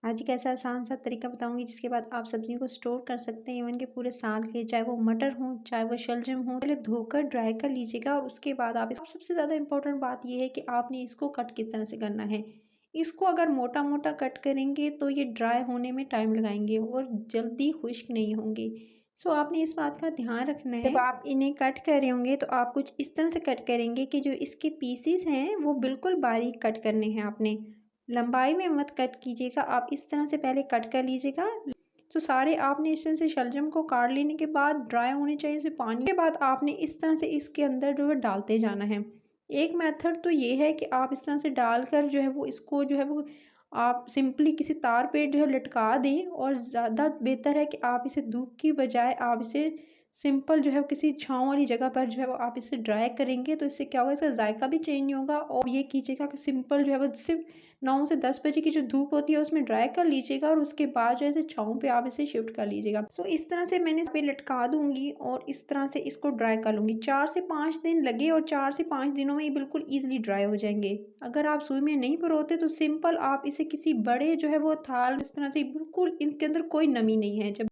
आज एक ऐसा आसान सा तरीका बताऊँगी जिसके बाद आप सब्जियों को स्टोर कर सकते हैं इवन कि पूरे साल के, चाहे वो मटर हो, चाहे वो शलजम हो। पहले धोकर ड्राई कर लीजिएगा और उसके बाद आप सबसे ज़्यादा इम्पोर्टेंट बात ये है कि आपने इसको कट किस तरह से करना है। इसको अगर मोटा-मोटा कट करेंगे तो ये ड्राई होने में टाइम लगाएँगे और जल्दी खुश्क नहीं होंगे। सो आपने इस बात का ध्यान रखना है। जब आप इन्हें कट कर रहे होंगे तो आप कुछ इस तरह से कट करेंगे कि जो इसके पीसेस हैं वो बिल्कुल बारीक कट करने हैं आपने। लंबाई में मत कट कीजिएगा, आप इस तरह से पहले कट कर लीजिएगा। तो सारे आपने इस तरह से शलजम को काट लेने के बाद ड्राई होने चाहिए इसमें पानी के बाद आपने इस तरह से इसके अंदर जो है डालते जाना है। एक मेथड तो ये है कि आप इस तरह से डालकर जो है वो इसको जो है वो आप सिंपली किसी तार पे जो है लटका दें और ज़्यादा बेहतर है कि आप इसे धूप की बजाय आप इसे सिंपल जो है किसी छाँव वाली जगह पर जो है वो आप इसे ड्राई करेंगे तो इससे क्या होगा, इसका जायका भी चेंज नहीं होगा। और ये कीजिएगा कि सिंपल जो है वो सिर्फ 9 से 10 बजे की जो धूप होती है उसमें ड्राई कर लीजिएगा और उसके बाद जो है इसे छाँव पे आप इसे शिफ्ट कर लीजिएगा। सो इस तरह से मैंने इस पे लटका दूँगी और इस तरह से इसको ड्राई कर लूँगी। 4 से 5 दिन लगे और 4 से 5 दिनों में ये बिल्कुल ईज़िली ड्राई हो जाएँगे। अगर आप सुई में नहीं पिरोते तो सिंपल आप इसे किसी बड़े जो है वो थाल इस तरह से बिल्कुल इनके अंदर कोई नमी नहीं है। जब